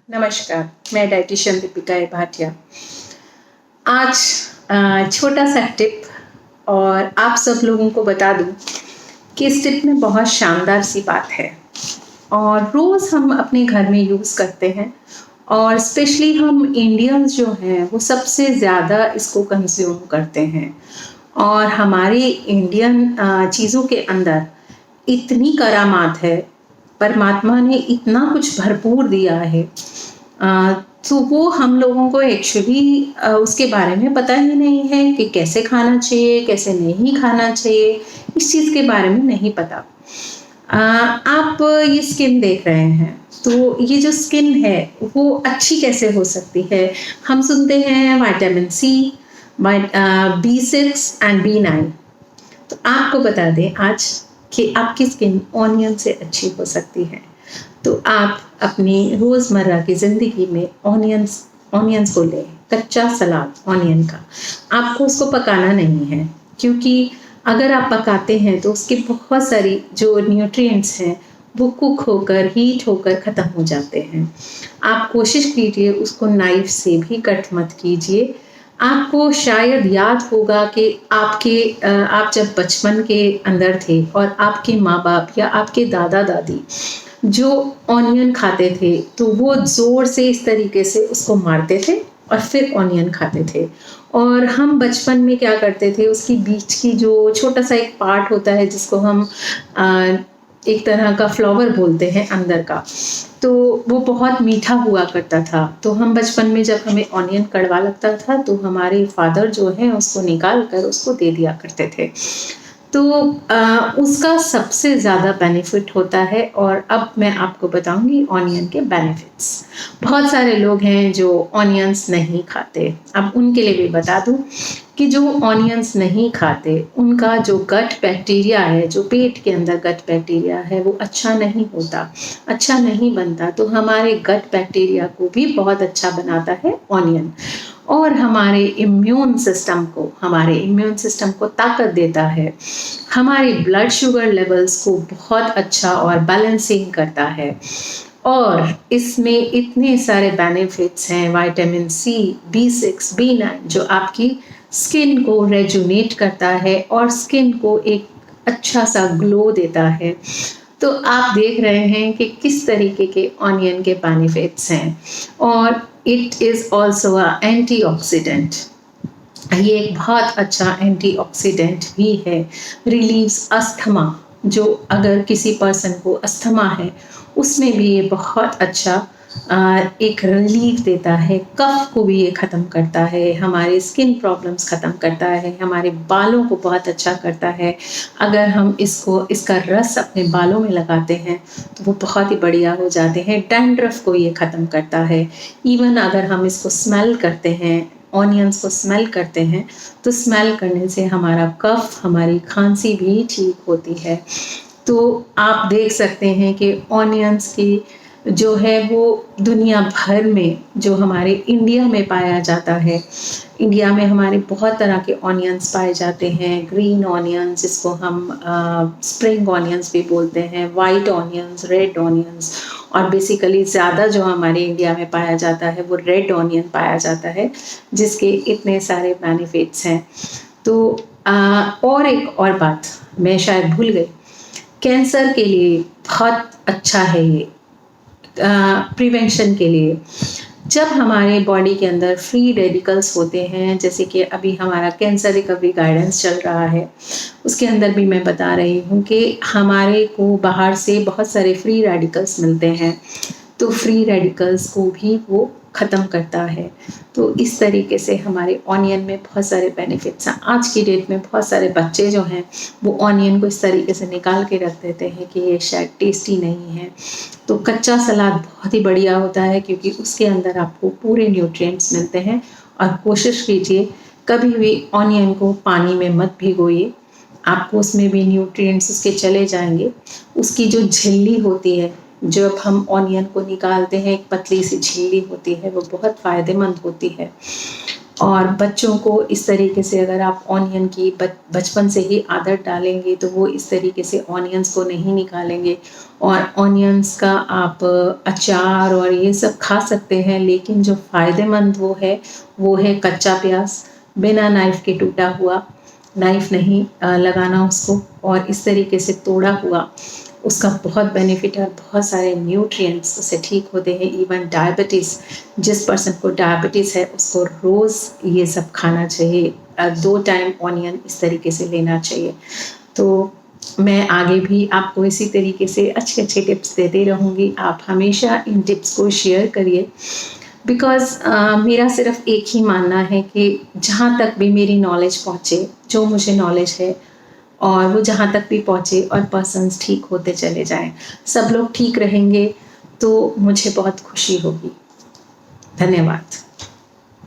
नमस्कार, मैं डाइटिशियन दीपिका ए भाटिया। आज छोटा सा टिप और आप सब लोगों को बता दूं कि इस टिप में बहुत शानदार सी बात है और रोज़ हम अपने घर में यूज़ करते हैं और स्पेशली हम इंडियंस जो हैं वो सबसे ज़्यादा इसको कंज्यूम करते हैं और हमारी इंडियन चीज़ों के अंदर इतनी करामात है, परमात्मा ने इतना कुछ भरपूर दिया है, तो वो हम लोगों को एक्चुअली उसके बारे में पता ही नहीं है कि कैसे खाना चाहिए, कैसे नहीं खाना चाहिए, इस चीज़ के बारे में नहीं पता। आप ये स्किन देख रहे हैं, तो ये जो स्किन है वो अच्छी कैसे हो सकती है? हम सुनते हैं vitamin C, B6 and B9। तो आपको बता दें आज कि आपकी स्किन ऑनियन से अच्छी हो सकती है। तो आप अपनी रोज़मर्रा की ज़िंदगी में ऑनियंस को लें, कच्चा सलाद ऑनियन का। आपको उसको पकाना नहीं है, क्योंकि अगर आप पकाते हैं तो उसके बहुत सारी जो न्यूट्रिएंट्स हैं वो कुक होकर, हीट होकर ख़त्म हो जाते हैं। आप कोशिश कीजिए उसको नाइफ से भी कट मत कीजिए। आपको शायद याद होगा कि आप जब बचपन के अंदर थे और आपके माँ बाप या आपके दादा दादी जो ऑनियन खाते थे तो वो ज़ोर से इस तरीके से उसको मारते थे और फिर ऑनियन खाते थे। और हम बचपन में क्या करते थे, उसकी बीच की जो छोटा सा एक पार्ट होता है जिसको हम एक तरह का फ्लावर बोलते हैं अंदर का, तो वो बहुत मीठा हुआ करता था। तो हम बचपन में जब हमें ऑनियन कड़वा लगता था तो हमारे फादर जो हैं उसको निकाल कर उसको दे दिया करते थे। तो उसका सबसे ज़्यादा बेनिफिट होता है। और अब मैं आपको बताऊंगी ऑनियन के बेनिफिट्स। बहुत सारे लोग हैं जो ऑनियंस नहीं खाते। अब उनके लिए भी बता दूं कि जो ऑनियंस नहीं खाते उनका जो गट बैक्टीरिया है, जो पेट के अंदर गट बैक्टीरिया है, वो अच्छा नहीं होता, अच्छा नहीं बनता। तो हमारे गट बैक्टीरिया को भी बहुत अच्छा बनाता है ऑनियन, और हमारे इम्यून सिस्टम को ताकत देता है, हमारे ब्लड शुगर लेवल्स को बहुत अच्छा और बैलेंसिंग करता है। और इसमें इतने सारे बेनिफिट्स हैं, विटामिन सी, B6, B9 जो आपकी स्किन को रेजुनेट करता है और स्किन को एक अच्छा सा ग्लो देता है। तो आप देख रहे हैं कि किस तरीके के ऑनियन के बेनिफिट्स हैं। और it is also a antioxidant. ये एक बहुत अच्छा एंटीऑक्सीडेंट भी है। रिलीव्स अस्थमा, जो अगर किसी पर्सन को अस्थमा है उसमें भी ये बहुत अच्छा एक रिलीफ देता है। कफ को भी ये ख़त्म करता है, हमारे स्किन प्रॉब्लम्स ख़त्म करता है, हमारे बालों को बहुत अच्छा करता है। अगर हम इसका रस अपने बालों में लगाते हैं तो वो बहुत ही बढ़िया हो जाते हैं। डैंड्रफ को ये ख़त्म करता है। इवन अगर हम इसको स्मेल करते हैं, ऑनियंस को स्मेल करते हैं, तो स्मेल करने से हमारा कफ, हमारी खांसी भी ठीक होती है। तो आप देख सकते हैं कि ऑनियंस की जो है वो दुनिया भर में, जो हमारे इंडिया में पाया जाता है, इंडिया में हमारे बहुत तरह के ऑनियंस पाए जाते हैं। ग्रीन ऑनियंस, जिसको हम स्प्रिंग ऑनियंस भी बोलते हैं, वाइट ऑनियंस, रेड ऑनियंस, और बेसिकली ज़्यादा जो हमारे इंडिया में पाया जाता है वो रेड ऑनियन पाया जाता है, जिसके इतने सारे बेनिफिट्स हैं। तो और एक और बात मैं शायद भूल गई, कैंसर के लिए बहुत अच्छा है ये, प्रिवेंशन के लिए। जब हमारे बॉडी के अंदर फ्री रेडिकल्स होते हैं, जैसे कि अभी हमारा कैंसर रिकवरी गाइडेंस चल रहा है, उसके अंदर भी मैं बता रही हूँ कि हमारे को बाहर से बहुत सारे फ्री रेडिकल्स मिलते हैं, तो फ्री रेडिकल्स को भी वो ख़त्म करता है। तो इस तरीके से हमारे ऑनियन में बहुत सारे बेनिफिट्स हैं। आज की डेट में बहुत सारे बच्चे जो हैं वो ऑनियन को इस तरीके से निकाल के रख देते हैं कि ये शायद टेस्टी नहीं है। तो कच्चा सलाद बहुत ही बढ़िया होता है, क्योंकि उसके अंदर आपको पूरे न्यूट्रिएंट्स मिलते हैं। और कोशिश कीजिए कभी भी ऑनियन को पानी में मत भिगोइए, आपको उसमें भी न्यूट्रिएंट्स उसके चले जाएंगे। उसकी जो झिल्ली होती है, जब हम ऑनियन को निकालते हैं, एक पतली सी झिल्ली होती है, वो बहुत फ़ायदेमंद होती है। और बच्चों को इस तरीके से अगर आप ऑनियन की बचपन से ही आदत डालेंगे तो वो इस तरीके से ऑनियंस को नहीं निकालेंगे। और ऑनियंस का आप अचार और ये सब खा सकते हैं, लेकिन जो फ़ायदेमंद वो है कच्चा प्याज, बिना नाइफ़ के टूटा हुआ, नाइफ़ नहीं लगाना उसको, और इस तरीके से तोड़ा हुआ, उसका बहुत बेनिफिट है, बहुत सारे न्यूट्रिएंट्स उससे ठीक होते हैं। इवन डायबिटीज़, जिस पर्सन को डायबिटीज़ है उसको रोज़ ये सब खाना चाहिए, 2 टाइम ऑनियन इस तरीके से लेना चाहिए। तो मैं आगे भी आपको इसी तरीके से अच्छे अच्छे टिप्स देती रहूँगी। आप हमेशा इन टिप्स को शेयर करिए, बिकॉज़ मेरा सिर्फ एक ही मानना है कि जहाँ तक भी मेरी नॉलेज पहुँचे, जो मुझे नॉलेज है, और वो जहाँ तक भी पहुँचे और पर्सन्स ठीक होते चले जाएं, सब लोग ठीक रहेंगे तो मुझे बहुत खुशी होगी। धन्यवाद।